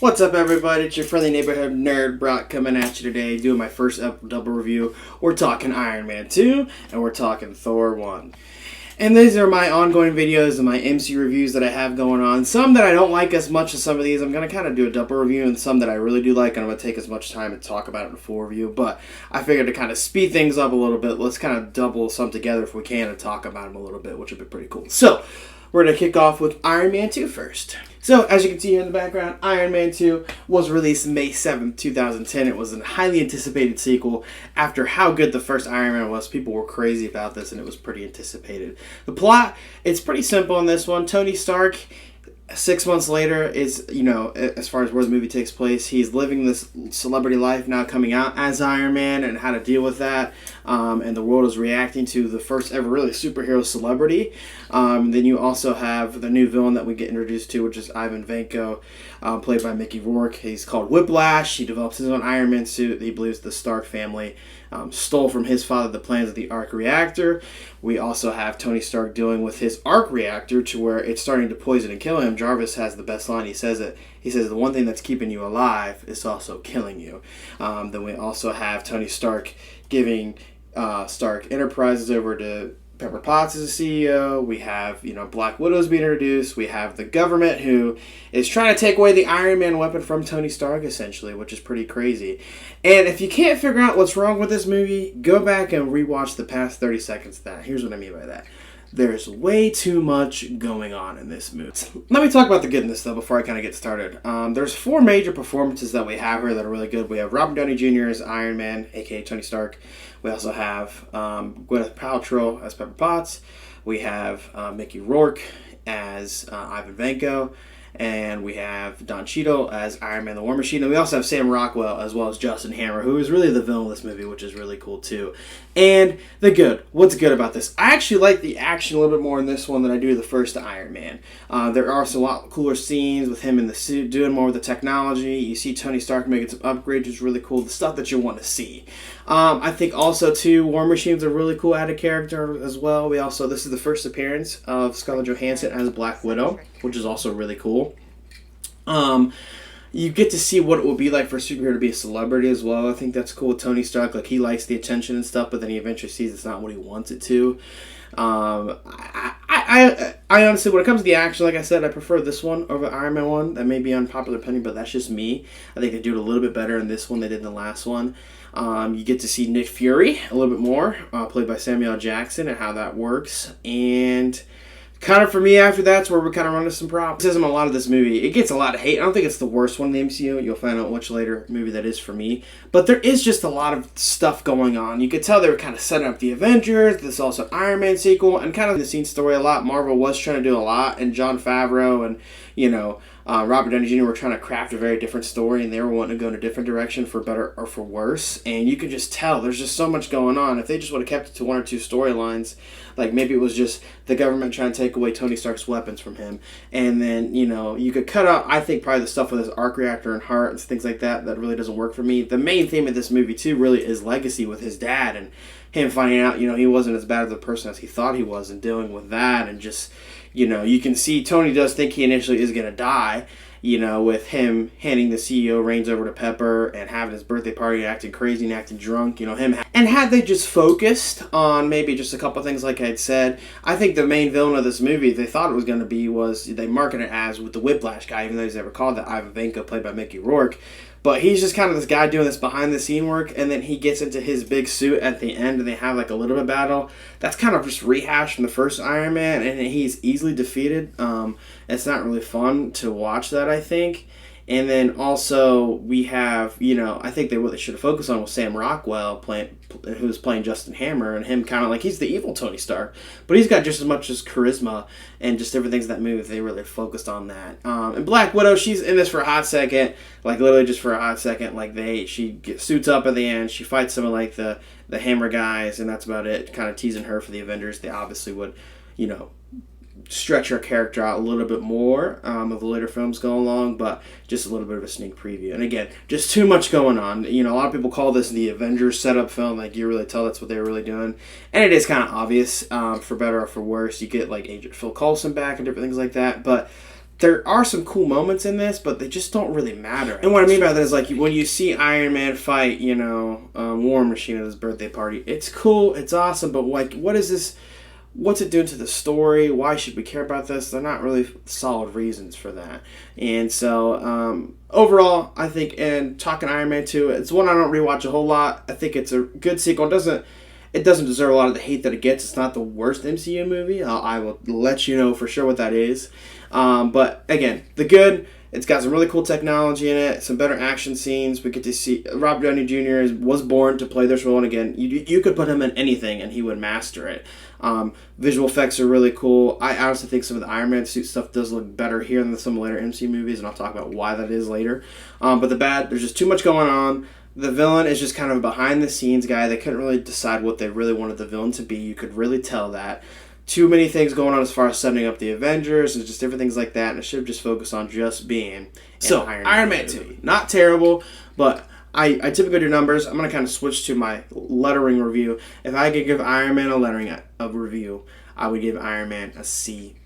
What's up, everybody? It's your friendly neighborhood nerd Brock coming at you today, doing my first double review. We're talking Iron Man 2, and we're talking Thor 1. And these are my ongoing videos and my MC reviews that I have going on. Some that I don't like as much as some of these. I'm going to kind of do a double review, and some that I really do like, and I'm going to take as much time to talk about it in a full review. But I figured to kind of speed things up a little bit, let's kind of double some together if we can and talk about them a little bit, which would be pretty cool. So, we're going to kick off with Iron Man 2 first. So, as you can see here in the background, Iron Man 2 was released May 7th, 2010. It was a highly anticipated sequel. After how good the first Iron Man was, people were crazy about this, and it was pretty anticipated. The plot, it's pretty simple in this one. Tony Stark, 6 months later, is, as far as where the movie takes place, he's living this celebrity life now, coming out as Iron Man and how to deal with that. And the world is reacting to the first ever really superhero celebrity. Then you also have the new villain that we get introduced to, which is Ivan Vanko, played by Mickey Rourke. He's called Whiplash. He develops his own Iron Man suit that he believes the Stark family stole from his father the plans of the arc reactor. We also have Tony Stark dealing with his arc reactor to where it's starting to poison and kill him. Jarvis has the best line. He says it. He says, the one thing that's keeping you alive is also killing you. Then we also have Tony Stark giving Stark Enterprises over to Pepper Potts as a CEO. We have, Black Widow's being introduced. We have the government who is trying to take away the Iron Man weapon from Tony Stark, essentially, which is pretty crazy. And if you can't figure out what's wrong with this movie, go back and rewatch the past 30 seconds of that. Here's what I mean by that. There's way too much going on in this movie. Let me talk about the goodness, though, before I kind of get started. There's 4 major performances that we have here that are really good. We have Robert Downey Jr. as Iron Man, a.k.a. Tony Stark. We also have Gwyneth Paltrow as Pepper Potts. We have Mickey Rourke as Ivan Vanko. And we have Don Cheadle as Iron Man the War Machine. And we also have Sam Rockwell as well as Justin Hammer, who is really the villain of this movie, which is really cool too. And the good. What's good about this? I actually like the action a little bit more in this one than I do the first Iron Man. There are some lot cooler scenes with him in the suit, doing more with the technology. You see Tony Stark making some upgrades, which is really cool. The stuff that you want to see. I think also, too, War Machine's a really cool added character as well. This is the first appearance of Scarlett Johansson as Black Widow, which is also really cool. You get to see what it will be like for a superhero to be a celebrity as well. I think that's cool with Tony Stark. Like, he likes the attention and stuff, but then he eventually sees it's not what he wants it to. I honestly, when it comes to the action, like I said, I prefer this one over Iron Man 1. That may be unpopular opinion, but that's just me. I think they do it a little bit better in this one than they did in the last one. You get to see Nick Fury a little bit more, played by Samuel L. Jackson, and how that works. And kind of for me after that's where we kind of run into some problems. A lot of this movie, it gets a lot of hate. I don't think it's the worst one in the MCU. You'll find out which later movie that is for me. But there is just a lot of stuff going on. You could tell they were kind of setting up the Avengers. This is also Iron Man sequel, and kind of the scene story a lot. Marvel was trying to do a lot, and Jon Favreau and, Robert Downey Jr. were trying to craft a very different story, and they were wanting to go in a different direction for better or for worse. And you could just tell there's just so much going on. If they just would have kept it to 1 or 2 storylines, like maybe it was just the government trying to take away Tony Stark's weapons from him, and then you could cut out, I think, probably the stuff with his arc reactor and heart and things like that really doesn't work for me. The main theme of this movie too really is legacy with his dad and him finding out he wasn't as bad of a person as he thought he was, and dealing with that, and just you can see Tony does think he initially is going to die, with him handing the CEO reins over to Pepper and having his birthday party and acting crazy and acting drunk, him. And had they just focused on maybe just a couple things like I'd said, I think the main villain of this movie, they thought it was going to be, was they marketed it as with the Whiplash guy, even though he's never called that, Ivan Vanko, played by Mickey Rourke. But he's just kind of this guy doing this behind-the-scene work, and then he gets into his big suit at the end, and they have like a little bit of battle. That's kind of just rehashed from the first Iron Man, and he's easily defeated. It's not really fun to watch that, I think. And then also we have, I think what they should have focused on was Sam Rockwell, who was playing Justin Hammer, and him kind of like, he's the evil Tony Stark, but he's got just as much as charisma and just different things in that movie. They really focused on that. And Black Widow, she's in this for a hot second, like literally just for a hot second. Like she suits up at the end, she fights some of like the Hammer guys, and that's about it. Kind of teasing her for the Avengers. They obviously would, stretch her character out a little bit more as the later films go along, but just a little bit of a sneak preview. And again, just too much going on. A lot of people call this the Avengers setup film. Like, you really tell that's what they were really doing. And it is kind of obvious, for better or for worse. You get like Agent Phil Coulson back and different things like that. But there are some cool moments in this, but they just don't really matter. And what I mean by that is, like, when you see Iron Man fight, War Machine at his birthday party, it's cool, it's awesome, but, like, what is this? What's it doing to the story? Why should we care about this? They're not really solid reasons for that. And so, overall, I think, and talking Iron Man 2, it's one I don't rewatch a whole lot. I think it's a good sequel. It doesn't deserve a lot of the hate that it gets. It's not the worst MCU movie. I will let you know for sure what that is. But again, the good, it's got some really cool technology in it, some better action scenes. We get to see Robert Downey Jr. was born to play this role, and again, you could put him in anything and he would master it. Visual effects are really cool. I honestly think some of the Iron Man suit stuff does look better here than some later MCU movies, and I'll talk about why that is later. But the bad, there's just too much going on. The villain is just kind of a behind-the-scenes guy. They couldn't really decide what they really wanted the villain to be. You could really tell that. Too many things going on as far as setting up the Avengers and just different things like that, and it should have just focused on just being Iron Man 2. Not terrible, but I typically do numbers. I'm going to kind of switch to my lettering review. If I could give Iron Man a lettering review, I would give Iron Man a C+.